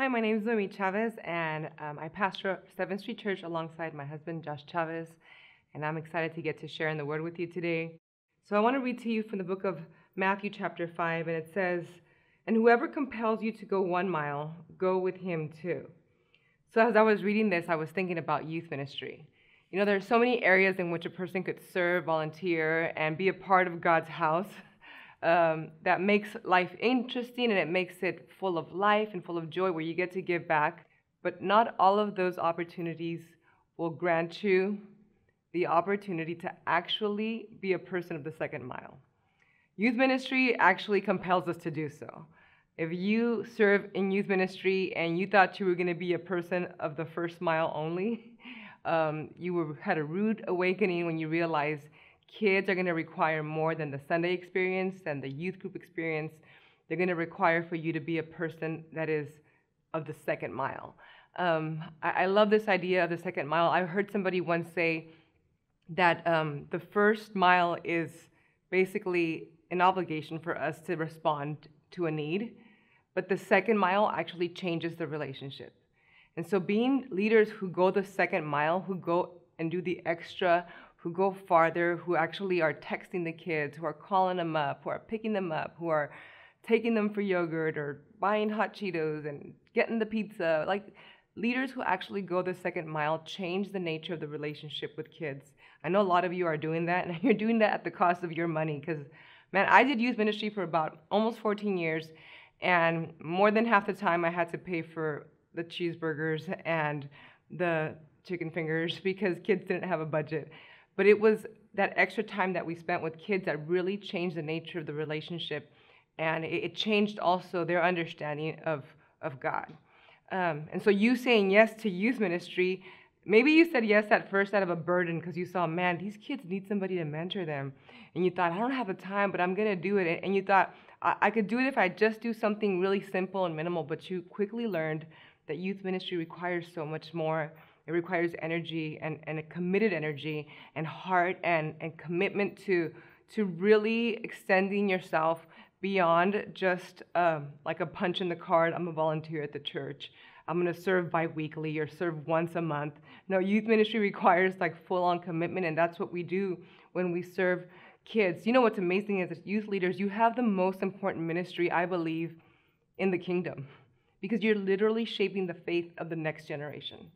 Hi, my name is Noemi Chavez, and I pastor 7th Street Church alongside my husband, Josh Chavez, and I'm excited to get to share in the Word with you today. So I want to read to you from the book of Matthew chapter 5, and it says, "And whoever compels you to go 1 mile, go with him too." So as I was reading this, I was thinking about youth ministry. You know, there are so many areas in which a person could serve, volunteer, and be a part of God's house. That makes life interesting and it makes it full of life and full of joy where you get to give back. But not all of those opportunities will grant you the opportunity to actually be a person of the second mile. Youth ministry actually compels us to do so. If you serve in youth ministry and you thought you were going to be a person of the first mile only, had a rude awakening when you realized kids are going to require more than the Sunday experience and the youth group experience. They're going to require for you to be a person that is of the second mile. I love this idea of the second mile. I heard somebody once say that the first mile is basically an obligation for us to respond to a need, but the second mile actually changes the relationship. And so being leaders who go the second mile, who go and do the extra, who go farther, who actually are texting the kids, who are calling them up, who are picking them up, who are taking them for yogurt or buying hot Cheetos and getting the pizza. Like leaders who actually go the second mile change the nature of the relationship with kids. I know a lot of you are doing that, and you're doing that at the cost of your money because, man, I did youth ministry for about almost 14 years, and more than half the time I had to pay for the cheeseburgers and the chicken fingers because kids didn't have a budget. But it was that extra time that we spent with kids that really changed the nature of the relationship, and it changed also their understanding of God. And so you saying yes to youth ministry, maybe you said yes at first out of a burden because you saw, man, these kids need somebody to mentor them. And you thought, I don't have the time, but I'm going to do it. And you thought, I could do it if I just do something really simple and minimal. But you quickly learned that youth ministry requires so much more. It requires energy and a committed energy and heart and commitment to really extending yourself beyond just like a punch in the card. I'm a volunteer at the church. I'm going to serve bi-weekly or serve once a month. No, youth ministry requires like full-on commitment, and that's what we do when we serve kids. You know what's amazing is as youth leaders, you have the most important ministry, I believe, in the kingdom because you're literally shaping the faith of the next generation.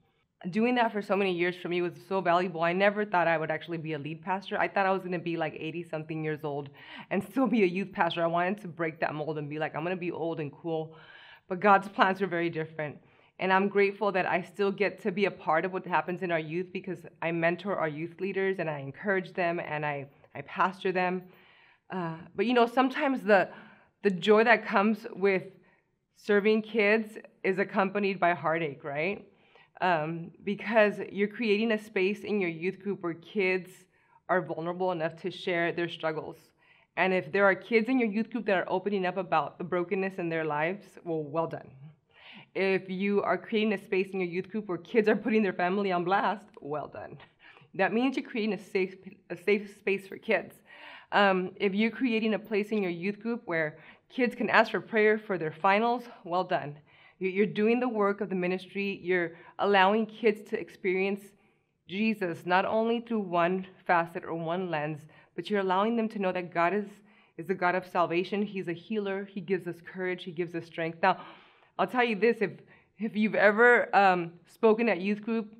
Doing that for so many years for me was so valuable. I never thought I would actually be a lead pastor. I thought I was going to be like 80-something years old and still be a youth pastor. I wanted to break that mold and be like, I'm going to be old and cool. But God's plans are very different. And I'm grateful that I still get to be a part of what happens in our youth because I mentor our youth leaders and I encourage them and I pastor them. But you know, sometimes the joy that comes with serving kids is accompanied by heartache, right? Because you're creating a space in your youth group where kids are vulnerable enough to share their struggles. And if there are kids in your youth group that are opening up about the brokenness in their lives, well done. If you are creating a space in your youth group where kids are putting their family on blast, well done. That means you're creating a safe space for kids. If you're creating a place in your youth group where kids can ask for prayer for their finals, well done. You're doing the work of the ministry. You're allowing kids to experience Jesus, not only through one facet or one lens, but you're allowing them to know that God is the God of salvation. He's a healer. He gives us courage. He gives us strength. Now, I'll tell you this, if you've ever spoken at youth group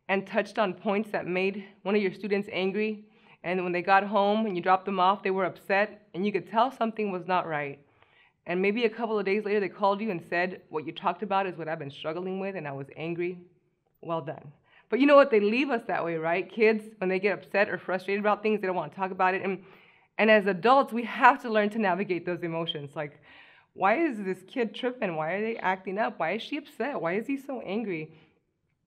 and touched on points that made one of your students angry, and when they got home and you dropped them off, they were upset, and you could tell something was not right. And maybe a couple of days later, they called you and said, what you talked about is what I've been struggling with, and I was angry. Well done. But you know what? They leave us that way, right? Kids, when they get upset or frustrated about things, they don't want to talk about it. And as adults, we have to learn to navigate those emotions. Like, why is this kid tripping? Why are they acting up? Why is she upset? Why is he so angry?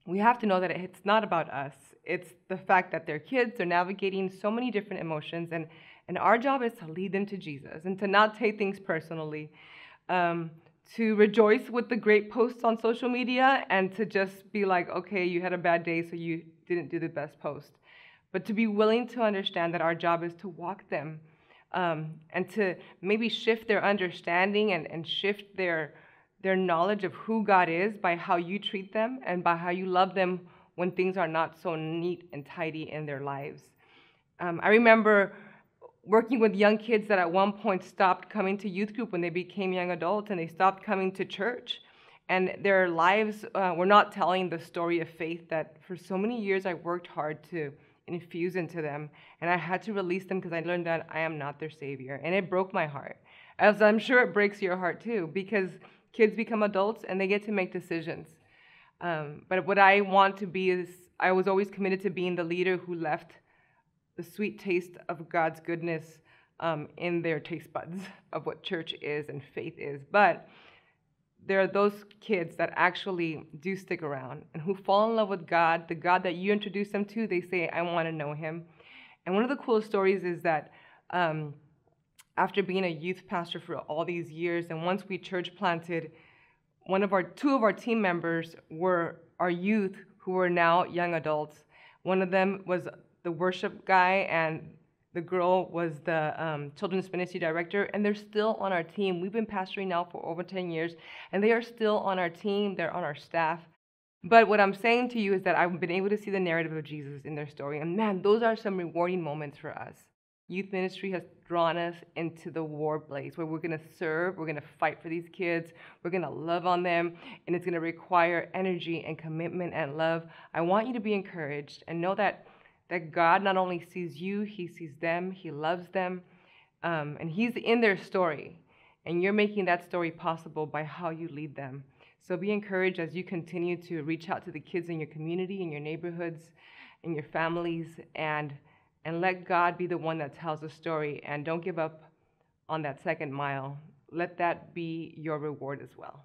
We have to know that it's not about us. It's the fact that they're kids, they're navigating so many different emotions, and our job is to lead them to Jesus and to not take things personally, to rejoice with the great posts on social media and to just be like, okay, you had a bad day, so you didn't do the best post. But to be willing to understand that our job is to walk them and to maybe shift their understanding and shift their their knowledge of who God is by how you treat them and by how you love them when things are not so neat and tidy in their lives. I remember working with young kids that at one point stopped coming to youth group when they became young adults, and they stopped coming to church. And their lives were not telling the story of faith that for so many years I worked hard to infuse into them. And I had to release them because I learned that I am not their savior. And it broke my heart, as I'm sure it breaks your heart too, because kids become adults and they get to make decisions. But what I want to be is, I was always committed to being the leader who left the sweet taste of God's goodness in their taste buds of what church is and faith is. But there are those kids that actually do stick around and who fall in love with God, the God that you introduce them to. They say, I want to know him. And one of the coolest stories is that after being a youth pastor for all these years, and once we church planted, two of our team members were our youth who are now young adults. One of them was the worship guy, and the girl was the children's ministry director, and they're still on our team. We've been pastoring now for over 10 years, and they are still on our team. They're on our staff. But what I'm saying to you is that I've been able to see the narrative of Jesus in their story, and man, those are some rewarding moments for us. Youth ministry has drawn us into the war blaze where we're going to serve, we're going to fight for these kids, we're going to love on them, and it's going to require energy and commitment and love. I want you to be encouraged and know that God not only sees you, he sees them, he loves them, and he's in their story. And you're making that story possible by how you lead them. So be encouraged as you continue to reach out to the kids in your community, in your neighborhoods, in your families, and let God be the one that tells the story. And don't give up on that second mile. Let that be your reward as well.